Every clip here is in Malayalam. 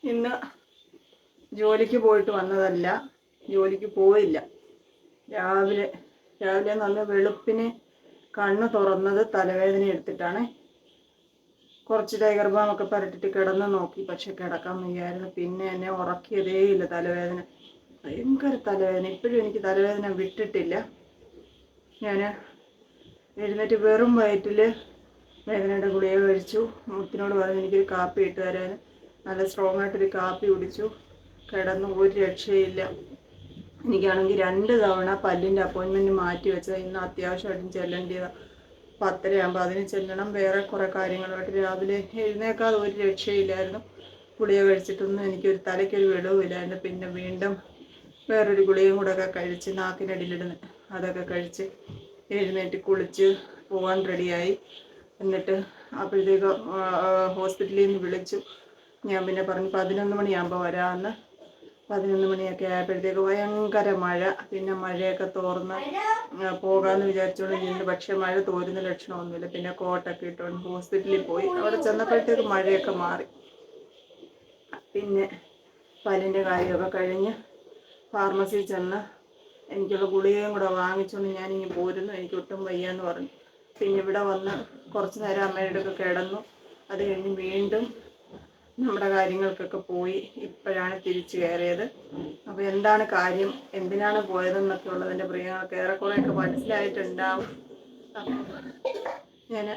ഇന്ന് ജോലിക്ക് പോയിട്ട് വന്നതല്ല, ജോലിക്ക് പോയില്ല. രാവിലെ നല്ല വെളുപ്പിന് കണ്ണ് തുറന്നത് തലവേദന എടുത്തിട്ടാണ്. കുറച്ച് ടൈഗർ ബാമൊക്കെ പരട്ടിട്ട് കിടന്ന് നോക്കി, പക്ഷെ കിടക്കാൻ വയ്യായിരുന്നു. പിന്നെ എന്നെ ഉറക്കിയതേ ഇല്ല. തലവേദന, ഭയങ്കര തലവേദന. ഇപ്പോഴും എനിക്ക് തലവേദന വിട്ടിട്ടില്ല. ഞാൻ എഴുന്നേറ്റ് വെറും വയറ്റിൽ വേദനയുടെ ഗുളിക കഴിച്ചു. മുത്തിനോട് പറഞ്ഞ് എനിക്കൊരു കാപ്പി ഇട്ട് തരാൻ. നല്ല സ്ട്രോങ് ആയിട്ടൊരു കാപ്പി കുടിച്ചു. കിടന്നു, ഒരു രക്ഷയില്ല. എനിക്കാണെങ്കിൽ 2 തവണ പല്ലിൻ്റെ അപ്പോയിൻമെൻറ്റ് മാറ്റി വെച്ചത്. ഇന്ന് അത്യാവശ്യമായിട്ടും ചെല്ലേണ്ടതാണ്. 10:30 അതിന് ചെല്ലണം. വേറെ കുറേ കാര്യങ്ങളുമായിട്ട് രാവിലെ എഴുന്നേക്കാതെ ഒരു രക്ഷയില്ലായിരുന്നു. ഗുളിക കഴിച്ചിട്ടൊന്നും എനിക്കൊരു തലയ്ക്കൊരു വെളിവില്ലായിരുന്നു. പിന്നെ വീണ്ടും വേറൊരു ഗുളികയും കൂടെ ഒക്കെ കഴിച്ച്, നാക്കിനടിയിലിടുന്നു, അതൊക്കെ കഴിച്ച് എഴുന്നേറ്റ് കുളിച്ച് പോകാൻ റെഡിയായി. എന്നിട്ട് അപ്പോഴത്തേക്ക് ഹോസ്പിറ്റലിൽ നിന്ന് വിളിച്ചു. ഞാൻ പിന്നെ പറഞ്ഞു 11 മണിയാകുമ്പോൾ വരാമെന്ന്. 11 മണിയൊക്കെ ആയപ്പോഴത്തേക്ക് ഭയങ്കര മഴ. പിന്നെ മഴയൊക്കെ തോർന്ന് പോകാമെന്ന് വിചാരിച്ചുകൊണ്ട് നിന്ന്. പക്ഷേ മഴ തോരുന്ന ലക്ഷണമൊന്നുമില്ല. പിന്നെ കോട്ടൊക്കെ ഇട്ടുകൊണ്ട് ഹോസ്പിറ്റലിൽ പോയി. അവിടെ ചെന്നപ്പോഴത്തേക്ക് മഴയൊക്കെ മാറി. പിന്നെ പല്ലിൻ്റെ കാര്യമൊക്കെ കഴിഞ്ഞ് ഫാർമസിയിൽ ചെന്ന് എനിക്കുള്ള ഗുളികയും കൂടെ വാങ്ങിച്ചുകൊണ്ട് ഞാനിങ്ങ് പോരുന്നു. എനിക്ക് ഒട്ടും വയ്യാന്ന് പറഞ്ഞു. പിന്നെ ഇവിടെ വന്ന് കുറച്ച് നേരം അമ്മയുടെ ഒക്കെ കിടന്നു. അത് കഴിഞ്ഞ് വീണ്ടും നമ്മുടെ കാര്യങ്ങൾക്കൊക്കെ പോയി. ഇപ്പോഴാണ് തിരിച്ചു കയറിയത്. അപ്പോൾ എന്താണ് കാര്യം, എന്തിനാണ് പോയതെന്നൊക്കെ ഉള്ളതിൻ്റെ പ്രിയങ്ങൾക്ക് ഏറെക്കുറെയൊക്കെ മനസ്സിലായിട്ടുണ്ടാവും. ഞാൻ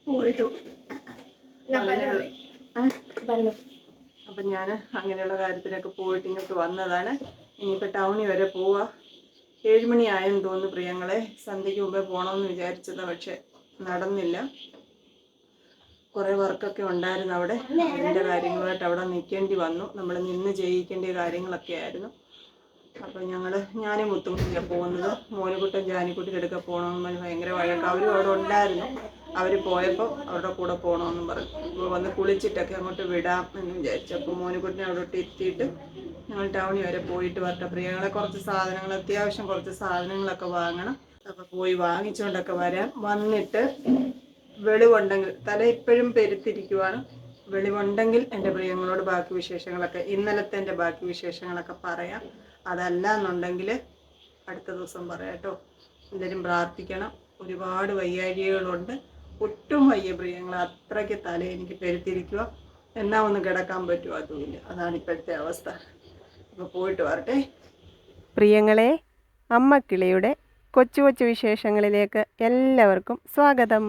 പോയിട്ടു അപ്പം ഞാൻ അങ്ങനെയുള്ള കാര്യത്തിനൊക്കെ പോയിട്ട് ഇങ്ങോട്ട് വന്നതാണ്. ഇനിയിപ്പോൾ ടൗണിൽ വരെ പോവുക. 7 മണിയായെന്ന് തോന്നുന്നു പ്രിയങ്ങളെ. സന്ധ്യയ്ക്ക് മുമ്പേ പോകണമെന്ന് വിചാരിച്ചത്, പക്ഷെ നടന്നില്ല. കുറേ വർക്കൊക്കെ ഉണ്ടായിരുന്നു അവിടെ. അതിൻ്റെ കാര്യങ്ങളായിട്ട് അവിടെ നിൽക്കേണ്ടി വന്നു. നമ്മൾ നിന്ന് ചെയ്യിക്കേണ്ട കാര്യങ്ങളൊക്കെ ആയിരുന്നു. അപ്പോൾ ഞാനും മുത്തുമുട്ടില്ല പോകുന്നത്. മോനുകുട്ടൻ ജാനിക്കുട്ടിയുടെ അടുക്ക പോകണമെന്ന് പറഞ്ഞ് ഭയങ്കര വഴക്ക്. അവരും അവിടെ ഉണ്ടായിരുന്നു. അവർ പോയപ്പോൾ അവരുടെ കൂടെ പോകണമെന്നും പറഞ്ഞു. അപ്പോൾ വന്ന് കുളിച്ചിട്ടൊക്കെ അങ്ങോട്ട് വിടാം എന്ന് വിചാരിച്ചു. അപ്പോൾ മോനുകുട്ടിനെ അവിടെ എത്തിയിട്ട് ഞങ്ങൾ ടൗണിൽ വരെ പോയിട്ട് വരട്ടെ പ്രിയങ്ങളെ. കുറച്ച് സാധനങ്ങൾ, അത്യാവശ്യം കുറച്ച് സാധനങ്ങളൊക്കെ വാങ്ങണം. അപ്പോൾ പോയി വാങ്ങിച്ചുകൊണ്ടൊക്കെ വരാം. വന്നിട്ട് വെളിവുണ്ടെങ്കിൽ, തല ഇപ്പോഴും പെരുത്തിരിക്കുവാണ്, വെളിവുണ്ടെങ്കിൽ എൻ്റെ പ്രിയങ്ങളോട് ബാക്കി വിശേഷങ്ങളൊക്കെ, ഇന്നലത്തെ എൻ്റെ ബാക്കി വിശേഷങ്ങളൊക്കെ പറയാം. അതല്ല എന്നുണ്ടെങ്കിൽ അടുത്ത ദിവസം പറയാം കേട്ടോ. എല്ലാവരും പ്രാർത്ഥിക്കണം. ഒരുപാട് വയ്യാഴികകളുണ്ട്. ഒട്ടും വയ്യ പ്രിയങ്ങൾ, അത്രയ്ക്ക് തല എനിക്ക് പെരുത്തിരിക്കുക. എന്നാ ഒന്ന് കിടക്കാൻ പറ്റുമോ അതുമില്ല. അതാണ് ഇപ്പോഴത്തെ അവസ്ഥ. അപ്പോൾ പോയിട്ട് വരട്ടെ പ്രിയങ്ങളെ. അമ്മക്കിളിയുടെ കൊച്ചു കൊച്ചു വിശേഷങ്ങളിലേക്ക് എല്ലാവർക്കും സ്വാഗതം.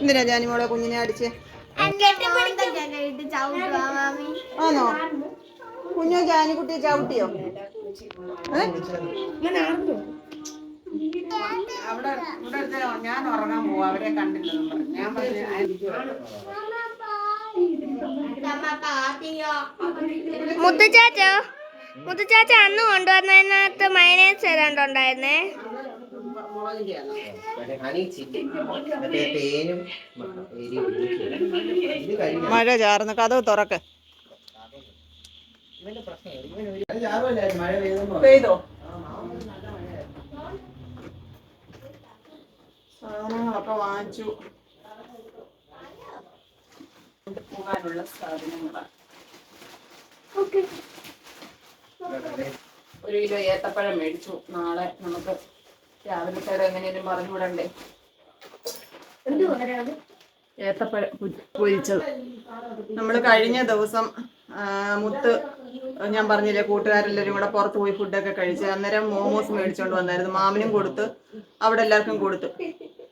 എന്തിനാ ജാനിമോളെ കുഞ്ഞിനെ അടിച്ച്? ആണോ? കുഞ്ഞോ ജാനിക്കുട്ടിയെ ചവിട്ടിയോ? അവിടെ ഞാൻ ഉറങ്ങാൻ പോവാ, അവരെ കണ്ടില്ലെന്നും പറഞ്ഞു. ഞാൻ മുത്തുചാച്ച അന്ന് കൊണ്ടുവന്നതിനകത്ത് മയനേസ് ഏതാണ്ടുണ്ടായിരുന്നേ. മഴ ചാർന്ന്, കഥവ് തുറക്ക്. പെയ്തോ? സാധനങ്ങളൊക്കെ വാങ്ങിച്ചു. പോകാനുള്ള സാധനങ്ങളാണ്. 1 കിലോ ഏത്തപ്പഴം മേടിച്ചു. നാളെ നമുക്ക് രാവിലത്തേടെ എങ്ങനെയും പറഞ്ഞുവിടണ്ടേ. ഏത്തപ്പഴം പൊരിച്ചത്. നമ്മൾ കഴിഞ്ഞ ദിവസം മുത്ത്, ഞാൻ പറഞ്ഞില്ലേ, കൂട്ടുകാരെല്ലാവരും കൂടെ പുറത്ത് പോയി ഫുഡൊക്കെ കഴിച്ച്. അന്നേരം മോമോസ് മേടിച്ചോണ്ട് വന്നായിരുന്നു. മാമനും കൊടുത്ത്, അവിടെ എല്ലാവർക്കും കൊടുത്തു.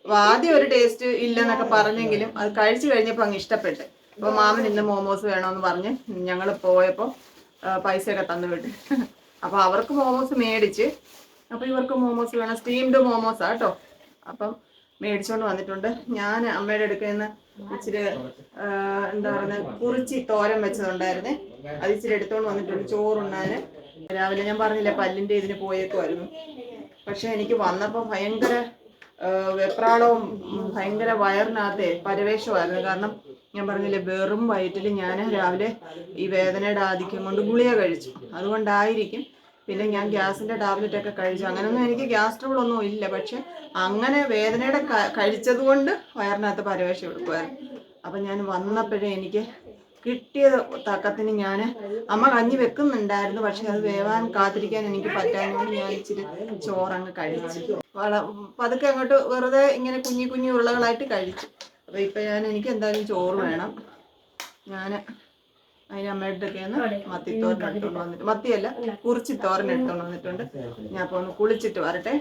അപ്പോൾ ആദ്യം ഒരു ടേസ്റ്റ് ഇല്ലെന്നൊക്കെ പറഞ്ഞെങ്കിലും അത് കഴിച്ചു കഴിഞ്ഞപ്പോൾ അങ്ങ് ഇഷ്ടപ്പെട്ട്. അപ്പോൾ മാമൻ ഇന്ന് മോമോസ് വേണമെന്ന് പറഞ്ഞ് ഞങ്ങൾ പോയപ്പോൾ പൈസയൊക്കെ തന്നു വിട്ട്. അപ്പോൾ അവർക്ക് മോമോസ് മേടിച്ച്, അപ്പോൾ ഇവർക്ക് മോമോസ് വേണം, സ്റ്റീംഡ് മോമോസാ കേട്ടോ. അപ്പം മേടിച്ചുകൊണ്ട് വന്നിട്ടുണ്ട്. ഞാൻ അമ്മയുടെ അടുക്കൽ നിന്ന് ഇച്ചിരി എന്താ പറയുന്നത് കുറിച്ചി തോരൻ വെച്ചതുണ്ടായിരുന്നേ, അത് ഇച്ചിരി എടുത്തുകൊണ്ട് വന്നിട്ടുണ്ട് ചോറുണ്ണാൻ. രാവിലെ ഞാൻ പറഞ്ഞില്ല പല്ലിൻ്റെ ഇതിന് പോയേക്കുമായിരുന്നു. പക്ഷെ എനിക്ക് വന്നപ്പോൾ ഭയങ്കര വെപ്രാളവും ഭയങ്കര വയറിനകത്തെ പരവേശമായിരുന്നു. കാരണം ഞാൻ പറഞ്ഞില്ലേ വെറും വയറ്റിൽ ഞാൻ രാവിലെ ഈ വേദനയുടെ ആധിക്യം കൊണ്ട് ഗുളിക കഴിച്ചു, അതുകൊണ്ടായിരിക്കും. പിന്നെ ഞാൻ ഗ്യാസിൻ്റെ ടാബ്ലറ്റൊക്കെ കഴിച്ചു. അങ്ങനെയൊന്നും എനിക്ക് ഗ്യാസ് ട്രബിൾ ഒന്നും ഇല്ല, പക്ഷെ അങ്ങനെ വേദനയുടെ കഴിച്ചത് കൊണ്ട് വയറിനകത്ത് പരവേശം എടുക്കുമായിരുന്നു. അപ്പം ഞാൻ വന്നപ്പോഴേ എനിക്ക് കിട്ടിയത് തക്കത്തിന് ഞാൻ അമ്മ കഞ്ഞി വെക്കുന്നുണ്ടായിരുന്നു, പക്ഷെ അത് വേവാൻ കാത്തിരിക്കാൻ എനിക്ക് പറ്റാഞ്ഞുകൊണ്ട് ഞാൻ ഇച്ചിരി ചോറങ്ങ് കഴിച്ചു. പതുക്കെ അങ്ങോട്ട് വെറുതെ ഇങ്ങനെ കുഞ്ഞു കുഞ്ഞു ഉരുളകളായിട്ട് കഴിച്ചു. അപ്പോൾ ഇപ്പം എനിക്ക് എന്തായാലും ചോറ് വേണം. ഞാൻ അതിന് അമ്മയുടെ അടുത്തൊക്കെയാണ് മത്തിത്തോരൻ എടുത്തുകൊണ്ട് വന്നിട്ട്, മത്തിയല്ല കുറിച്ചിത്തോരൻ എടുത്തുകൊണ്ട് വന്നിട്ടുണ്ട്. ഞാൻ അപ്പോൾ ഒന്ന് കുളിച്ചിട്ട് വരട്ടെ.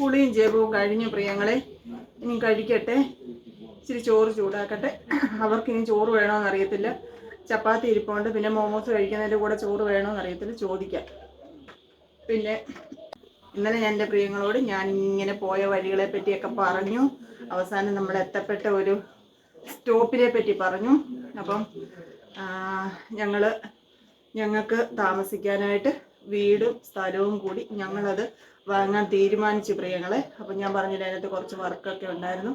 കുളിയും ജപവും കഴിഞ്ഞു പ്രിയങ്ങളെ. ഇനി കഴിക്കട്ടെ, ഇച്ചിരി ചോറ് ചൂടാക്കട്ടെ. അവർക്കിനി ചോറ് വേണമെന്ന് അറിയത്തില്ല. ചപ്പാത്തി ഇരിപ്പുണ്ട്, പിന്നെ മോമോസ് കഴിക്കുന്നതിൻ്റെ കൂടെ ചോറ് വേണമെന്ന് അറിയത്തില്ല, ചോദിക്കാം. പിന്നെ ഇന്നലെ ഞാൻ എൻ്റെ പ്രിയങ്ങളോട് ഞാൻ ഇങ്ങനെ പോയ വഴികളെ പറ്റിയൊക്കെ പറഞ്ഞു. അവസാനം നമ്മൾ എത്തപ്പെട്ട ഒരു സ്റ്റോപ്പിനെ പറ്റി പറഞ്ഞു. അപ്പം ഞങ്ങൾക്ക് താമസിക്കാനായിട്ട് വീടും സ്ഥലവും കൂടി ഞങ്ങളത് വാങ്ങാൻ തീരുമാനിച്ചു പ്രിയങ്ങളെ. അപ്പം ഞാൻ പറഞ്ഞില്ല അതിനകത്ത് കുറച്ച് വർക്കൊക്കെ ഉണ്ടായിരുന്നു.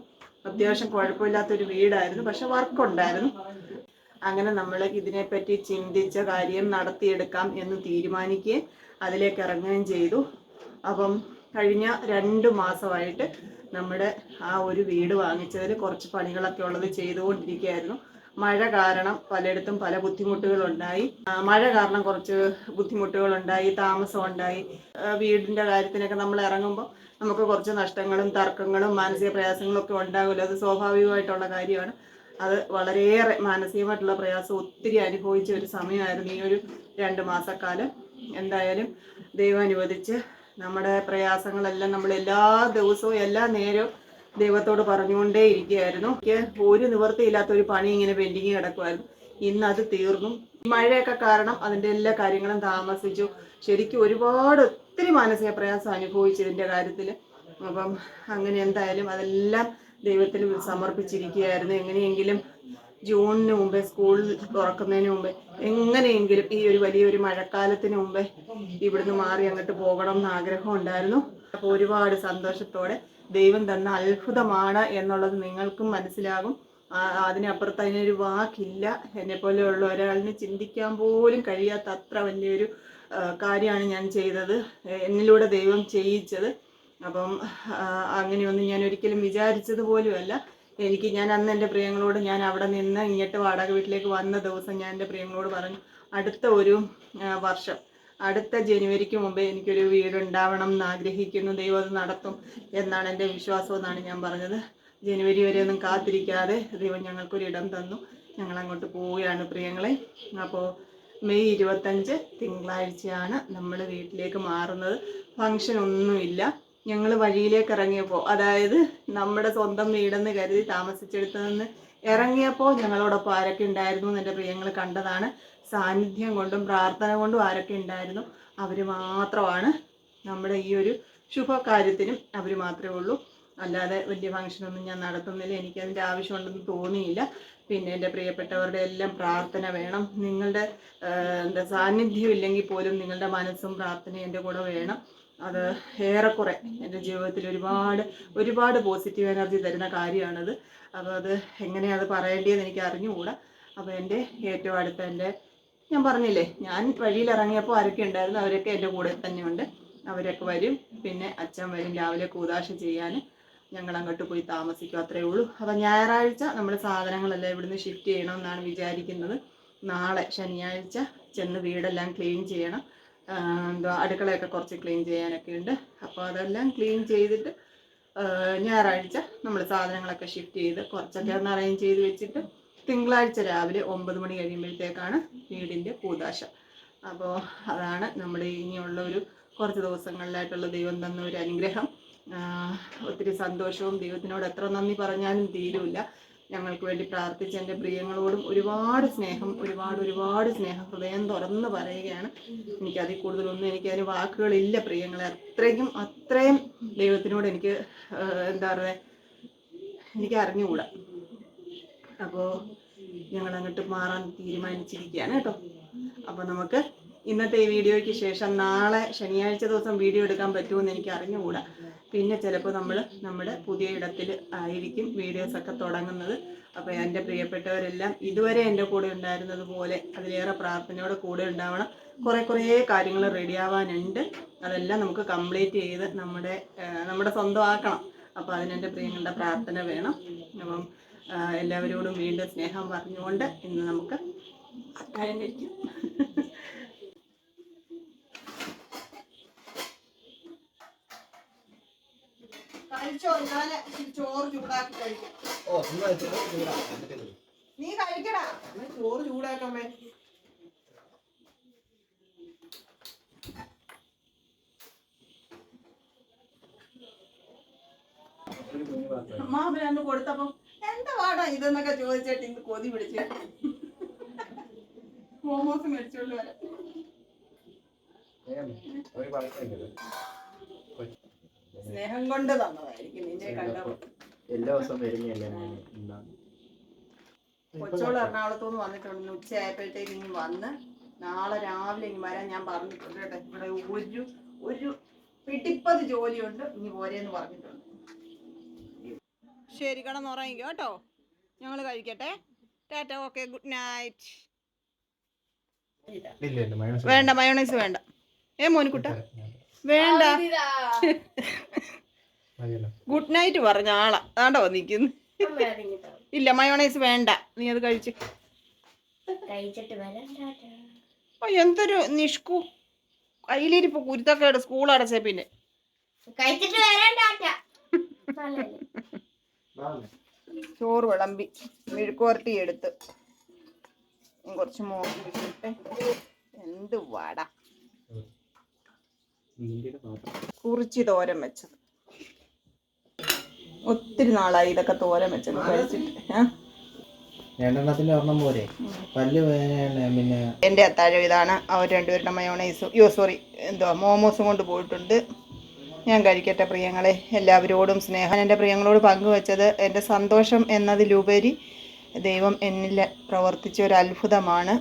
അത്യാവശ്യം കുഴപ്പമില്ലാത്തൊരു വീടായിരുന്നു, പക്ഷെ വർക്കുണ്ടായിരുന്നു. അങ്ങനെ നമ്മൾ ഇതിനെപ്പറ്റി ചിന്തിച്ച കാര്യം നടത്തിയെടുക്കാം എന്ന് തീരുമാനിക്കുകയും അതിലേക്ക് ഇറങ്ങുകയും ചെയ്തു. അപ്പം കഴിഞ്ഞ 2 മാസമായിട്ട് നമ്മുടെ ആ ഒരു വീട് വാങ്ങിച്ചതിൽ കുറച്ച് പണികളൊക്കെ ഉള്ളത് ചെയ്തുകൊണ്ടിരിക്കുകയായിരുന്നു. മഴ കാരണം പലയിടത്തും പല ബുദ്ധിമുട്ടുകളുണ്ടായി. മഴ കാരണം കുറച്ച് ബുദ്ധിമുട്ടുകളുണ്ടായി, താമസമുണ്ടായി. വീടിൻ്റെ കാര്യത്തിനൊക്കെ നമ്മൾ ഇറങ്ങുമ്പോൾ നമുക്ക് കുറച്ച് നഷ്ടങ്ങളും തർക്കങ്ങളും മാനസിക പ്രയാസങ്ങളും ഒക്കെ ഉണ്ടാകുമല്ലോ. അത് സ്വാഭാവികമായിട്ടുള്ള കാര്യമാണ്. അത് വളരെയേറെ മാനസികമായിട്ടുള്ള പ്രയാസം ഒത്തിരി അനുഭവിച്ച ഒരു സമയമായിരുന്നു ഈ ഒരു 2 മാസക്കാലം. എന്തായാലും ദൈവം അനുവദിച്ച് നമ്മുടെ പ്രയാസങ്ങളെല്ലാം നമ്മൾ എല്ലാ ദിവസവും എല്ലാ നേരവും ദൈവത്തോട് പറഞ്ഞുകൊണ്ടേ ഇരിക്കുകയായിരുന്നു. എനിക്ക് ഒരു നിവൃത്തിയില്ലാത്തൊരു പണി ഇങ്ങനെ പെൻഡിങ് കിടക്കുമായിരുന്നു. ഇന്ന് അത് തീർന്നു. മഴയൊക്കെ കാരണം അതിൻ്റെ എല്ലാ കാര്യങ്ങളും താമസിച്ചു. ശരിക്കും ഒത്തിരി മാനസിക പ്രയാസം അനുഭവിച്ചതിൻ്റെ കാര്യത്തിൽ. അപ്പം അങ്ങനെ എന്തായാലും അതെല്ലാം ദൈവത്തിൽ സമർപ്പിച്ചിരിക്കുകയായിരുന്നു. എങ്ങനെയെങ്കിലും ജൂണിന് മുമ്പേ, സ്കൂൾ തുറക്കുന്നതിന് മുമ്പേ, എങ്ങനെയെങ്കിലും ഈ ഒരു വലിയൊരു മഴക്കാലത്തിന് മുമ്പേ ഇവിടുന്ന് മാറി അങ്ങോട്ട് പോകണം എന്ന് ആഗ്രഹം ഉണ്ടായിരുന്നു. അപ്പോൾ ഒരുപാട് സന്തോഷത്തോടെ ദൈവം തന്ന അത്ഭുതമാണ് എന്നുള്ളത് നിങ്ങൾക്കും മനസ്സിലാകും. അതിനപ്പുറത്ത് അതിനൊരു വാക്കില്ല. എന്നെപ്പോലെയുള്ള ഒരാളിന് ചിന്തിക്കാൻ പോലും കഴിയാത്ത അത്ര വലിയൊരു കാര്യമാണ് ഞാൻ ചെയ്തത്, എന്നിലൂടെ ദൈവം ചെയ്യിച്ചത്. അപ്പം അങ്ങനെയൊന്നും ഞാൻ ഒരിക്കലും വിചാരിച്ചത് പോലുമല്ല. ഞാൻ അന്ന് എൻ്റെ പ്രിയങ്ങളോട്, ഞാൻ അവിടെ നിന്ന് ഇങ്ങോട്ട് വാടക വീട്ടിലേക്ക് വന്ന ദിവസം ഞാൻ എൻ്റെ പ്രിയങ്ങളോട് പറഞ്ഞു, അടുത്ത ഒരു വർഷം, അടുത്ത ജനുവരിക്ക് മുമ്പേ എനിക്കൊരു വീടുണ്ടാവണം എന്ന് ആഗ്രഹിക്കുന്നു, ദൈവം അത് നടത്തും എന്നാണ് എൻ്റെ വിശ്വാസം എന്നാണ് ഞാൻ പറഞ്ഞത്. ജനുവരി വരെ ഒന്നും കാത്തിരിക്കാതെ ദൈവം ഞങ്ങൾക്കൊരിടം തന്നു. ഞങ്ങൾ അങ്ങോട്ട് പോവുകയാണ് പ്രിയങ്ങളെ. അപ്പോൾ മെയ് 25 തിങ്കളാഴ്ചയാണ് നമ്മൾ വീട്ടിലേക്ക് മാറുന്നത്. ഫംഗ്ഷൻ ഒന്നുമില്ല. ഞങ്ങൾ വഴിയിലേക്ക് ഇറങ്ങിയപ്പോൾ, അതായത് നമ്മുടെ സ്വന്തം വീടെന്ന് കരുതി താമസിച്ചെടുത്ത് നിന്ന് ഇറങ്ങിയപ്പോൾ ഞങ്ങളോടൊപ്പം ആരൊക്കെ ഉണ്ടായിരുന്നു എന്ന് എൻ്റെ പ്രിയങ്ങൾ കണ്ടതാണ്. സാന്നിധ്യം കൊണ്ടും പ്രാർത്ഥന കൊണ്ടും ആരൊക്കെ ഉണ്ടായിരുന്നു അവർ മാത്രമാണ്. നമ്മുടെ ഈ ഒരു ശുഭകാര്യത്തിനും അവർ മാത്രമേ ഉള്ളൂ. അല്ലാതെ വലിയ ഫംഗ്ഷനൊന്നും ഞാൻ നടത്തുന്നില്ല. എനിക്കതിൻ്റെ ആവശ്യമുണ്ടെന്ന് തോന്നിയില്ല. പിന്നെ എൻ്റെ പ്രിയപ്പെട്ടവരുടെ എല്ലാം പ്രാർത്ഥന വേണം. നിങ്ങളുടെ സാന്നിധ്യം ഇല്ലെങ്കിൽ പോലും നിങ്ങളുടെ മനസ്സും പ്രാർത്ഥനയും എൻ്റെ കൂടെ വേണം. അത് ഏറെക്കുറെ എൻ്റെ ജീവിതത്തിൽ ഒരുപാട് പോസിറ്റീവ് എനർജി തരുന്ന കാര്യമാണത്. അപ്പോൾ അത് എങ്ങനെയാണ് അത് പറയേണ്ടതെന്ന് എനിക്ക് അറിഞ്ഞുകൂടാ. അപ്പോൾ എൻ്റെ ഏറ്റവും അടുത്ത ഞാൻ പറഞ്ഞില്ലേ, ഞാൻ വഴിയിൽ ഇറങ്ങിയപ്പോൾ ആരൊക്കെ ഉണ്ടായിരുന്നു അവരൊക്കെ എൻ്റെ കൂടെ തന്നെയുണ്ട്. അവരൊക്കെ വരും. പിന്നെ അച്ഛൻ വരും രാവിലെ കൂദാശ ചെയ്യാൻ. ഞങ്ങൾ അങ്ങോട്ട് പോയി താമസിക്കും, അത്രയേ ഉള്ളൂ. അപ്പോൾ ഞായറാഴ്ച നമ്മൾ സാധനങ്ങളെല്ലാം ഇവിടുന്ന് ഷിഫ്റ്റ് ചെയ്യണമെന്നാണ് വിചാരിക്കുന്നത്. നാളെ ശനിയാഴ്ച ചെന്ന് വീടെല്ലാം ക്ലീൻ ചെയ്യണം. അടുക്കളയൊക്കെ കുറച്ച് ക്ലീൻ ചെയ്യാനൊക്കെ ഉണ്ട്. അപ്പോൾ അതെല്ലാം ക്ലീൻ ചെയ്തിട്ട് ഞായറാഴ്ച നമ്മൾ സാധനങ്ങളൊക്കെ ഷിഫ്റ്റ് ചെയ്ത് കുറച്ചൊക്കെ ഒന്ന് അറേഞ്ച് ചെയ്ത് വെച്ചിട്ട് തിങ്കളാഴ്ച രാവിലെ 9 മണി കഴിയുമ്പോഴത്തേക്കാണ് വീടിൻ്റെ കൂദാശ. അപ്പോൾ അതാണ് നമ്മുടെ ഇനിയുള്ള കുറച്ച് ദിവസങ്ങളിലായിട്ടുള്ള ദൈവം തന്ന ഒരു അനുഗ്രഹം. ഒത്തിരി സന്തോഷവും, ദൈവത്തിനോട് എത്ര നന്ദി പറഞ്ഞാലും തീരുമില്ല. ഞങ്ങൾക്ക് വേണ്ടി പ്രാർത്ഥിച്ച എൻ്റെ പ്രിയങ്ങളോടും ഒരുപാട് സ്നേഹം, ഒരുപാട് സ്നേഹം ഹൃദയം തുറന്ന് പറയുകയാണ്. എനിക്കതിൽ കൂടുതലൊന്നും എനിക്കതിന് വാക്കുകളില്ല പ്രിയങ്ങളെ. അത്രയും ദൈവത്തിനോട് എനിക്ക് എന്താ പറയുക, എനിക്ക് അറിഞ്ഞുകൂടാ. അപ്പോൾ ഞങ്ങൾ അങ്ങോട്ട് മാറാൻ തീരുമാനിച്ചിരിക്കുകയാണ് കേട്ടോ. അപ്പോൾ നമുക്ക് ഇന്നത്തെ ഈ വീഡിയോയ്ക്ക് ശേഷം നാളെ ശനിയാഴ്ച ദിവസം വീഡിയോ എടുക്കാൻ പറ്റുമെന്ന് എനിക്ക് അറിഞ്ഞുകൂടാ. പിന്നെ ചിലപ്പോൾ നമ്മൾ നമ്മുടെ പുതിയ ഇടത്തിൽ ആയിരിക്കും വീഡിയോസൊക്കെ തുടങ്ങുന്നത്. അപ്പോൾ എൻ്റെ പ്രിയപ്പെട്ടവരെല്ലാം ഇതുവരെ എൻ്റെ കൂടെ ഉണ്ടായിരുന്നത് പോലെ അതിലേറെ പ്രാർത്ഥനയോടെ കൂടെ ഉണ്ടാവണം. കുറേ കാര്യങ്ങൾ റെഡിയാവാനുണ്ട്. അതെല്ലാം നമുക്ക് കംപ്ലീറ്റ് ചെയ്ത് നമ്മുടെ സ്വന്തമാക്കണം. അപ്പോൾ അതിനെൻ്റെ പ്രിയങ്ങളുടെ പ്രാർത്ഥന വേണം. അപ്പം എല്ലാവരോടും വീണ്ടും സ്നേഹം പറഞ്ഞുകൊണ്ട് ഇന്ന് നമുക്ക് അത്താഴം കഴിക്കും. കഴിച്ചോ, ഞാൻ ചോറ് ചൂടാക്കി കഴിക്കാം. നീ കഴിക്കടാ, ചോറ് ചൂടാക്കാമേ. അമ്മാവനന്ന് കൊടുത്തപ്പോ എന്താ വാടാ ഇതെന്നൊക്കെ ചോദിച്ചിട്ട് ഇന്ന് കൊതി പിടിച്ചു. മോമോസ് മേടിച്ചോണ്ട് വരാം. സ്നേഹം കൊണ്ട് തന്നതായിരിക്കും നിന്നെ കണ്ടപ്പോ. എല്ലാ ദിവസവും വരുന്നല്ലേ. കൊച്ചോള് എറണാകുളത്തുനിന്ന് വന്നിട്ടുണ്ട്. ഉച്ചയായപ്പോഴത്തേക്ക് ഇനി വന്ന് നാളെ രാവിലെ ഇനി വരാൻ ഞാൻ പറഞ്ഞിട്ടുണ്ട് കേട്ടോ. ഇവിടെ ഒരു പിടിപ്പത് ജോലിയുണ്ട്, ഇനി പോരെന്ന് പറഞ്ഞിട്ടുണ്ട്. ശരി, കിടന്നുറങ്ങിക്കോ കേട്ടോ. ഞങ്ങൾ കഴിക്കട്ടെ. Tata, okay, good night. വേണ്ട, മയോണൈസ് വേണ്ട. മോനിക്കുട്ട വേണ്ട. ഗുഡ് നൈറ്റ് പറഞ്ഞ ആളാ അതാണ്ടോ നിൽക്കുന്നു. ഇല്ല, മയോണൈസ് വേണ്ട, നീ അത് കഴിച്ച്. എന്തൊരു നിഷ്കു കയ്യിലിരിപ്പ് കുരുത്തക്കേട്. സ്കൂൾ അടച്ചേ പിന്നെ ചോറ് വിളമ്പി മെഴുക്കുവരട്ടി എടുത്ത് കുറച്ച് മോട്ടെ. എന്ത് വാടാ കുറിച്ചി തോരൻ വെച്ചത്. ഒത്തിരി നാളായി ഇതൊക്കെ തോരൻ വെച്ചത് കഴിച്ചിട്ട്. പിന്നെ എൻ്റെ അത്താഴം ഇതാണ്. അവർ രണ്ടുപേരുടെ മയോണൈസും മോമോസും കൊണ്ട് പോയിട്ടുണ്ട്. ഞാൻ കഴിക്കട്ടെ പ്രിയങ്ങളെ. എല്ലാവരോടും സ്നേഹം. എൻ്റെ പ്രിയങ്ങളോട് പങ്കുവച്ചത് എൻ്റെ സന്തോഷം എന്നതിലുപരി ദൈവം എന്നിൽ പ്രവർത്തിച്ച ഒരു അത്ഭുതമാണ്.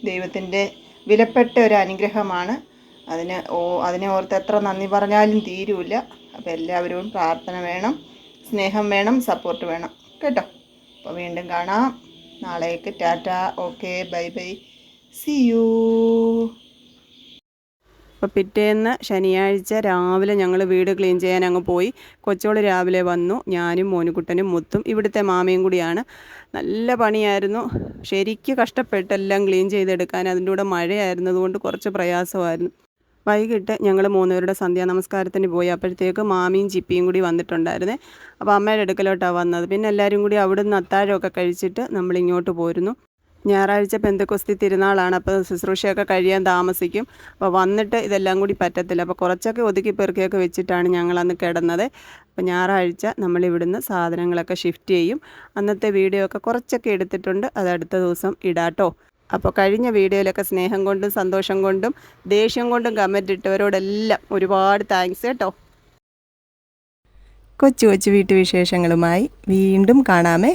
ദൈവത്തിൻ്റെ വിലപ്പെട്ട ഒരു അനുഗ്രഹമാണ്. അതിനെ ഓർത്ത് എത്ര നന്ദി പറഞ്ഞാലും തീരൂല. അപ്പോൾ എല്ലാവരോടും പ്രാർത്ഥന വേണം, സ്നേഹം വേണം, സപ്പോർട്ട് വേണം കേട്ടോ. അപ്പോൾ വീണ്ടും കാണാം. നാളേക്ക് tata, okay, bye bye, see you. അപ്പോൾ പിറ്റേന്ന് ശനിയാഴ്ച രാവിലെ ഞങ്ങൾ വീട് ക്ലീൻ ചെയ്യാൻ അങ്ങ് പോയി. കൊച്ചോള് രാവിലെ വന്നു. ഞാനും മോനുകുട്ടനും മുത്തും ഇവിടുത്തെ മാമയും കൂടിയാണ്. നല്ല പണിയായിരുന്നു. ശരിക്കും കഷ്ടപ്പെട്ടെല്ലാം ക്ലീൻ ചെയ്തെടുക്കാൻ. അതിൻ്റെ കൂടെ മഴയായിരുന്നതുകൊണ്ട് കുറച്ച് പ്രയാസമായിരുന്നു. വൈകിട്ട് ഞങ്ങൾ 3 പേരുടെ സന്ധ്യാനമസ്കാരത്തിന് പോയി. അപ്പോഴത്തേക്ക് മാമിയും ചിപ്പിയും കൂടി വന്നിട്ടുണ്ടായിരുന്നേ. അപ്പോൾ അമ്മയുടെ അടുക്കലോട്ടാണ് വന്നത്. പിന്നെ എല്ലാവരും കൂടി അവിടുന്ന് അത്താഴമൊക്കെ കഴിച്ചിട്ട് നമ്മളിങ്ങോട്ട് പോരുന്നു. ഞായറാഴ്ച പെന്തക്കോസ്തി തിരുനാളാണ്. അപ്പോൾ ശുശ്രൂഷയൊക്കെ കഴിയാൻ താമസിക്കും. അപ്പോൾ വന്നിട്ട് ഇതെല്ലാം കൂടി പറ്റത്തില്ല. അപ്പോൾ കുറച്ചൊക്കെ ഒതുക്കി പെറുക്കിയൊക്കെ വെച്ചിട്ടാണ് ഞങ്ങളന്ന് കിടന്നത്. അപ്പോൾ ഞായറാഴ്ച നമ്മളിവിടുന്ന് സാധനങ്ങളൊക്കെ ഷിഫ്റ്റ് ചെയ്യും. അന്നത്തെ വീഡിയോ ഒക്കെ കുറച്ചൊക്കെ എടുത്തിട്ടുണ്ട്. അത് അടുത്ത ദിവസം ഇടാട്ടോ. അപ്പോൾ കഴിഞ്ഞ വീഡിയോയിലൊക്കെ സ്നേഹം കൊണ്ടും സന്തോഷം കൊണ്ടും ദേഷ്യം കൊണ്ടും കമൻറ്റ് ഇട്ടവരോടെല്ലാം ഒരുപാട് താങ്ക്സ് കേട്ടോ. കൊച്ചു കൊച്ചു വീട്ടുവിശേഷങ്ങളുമായി വീണ്ടും കാണാമേ.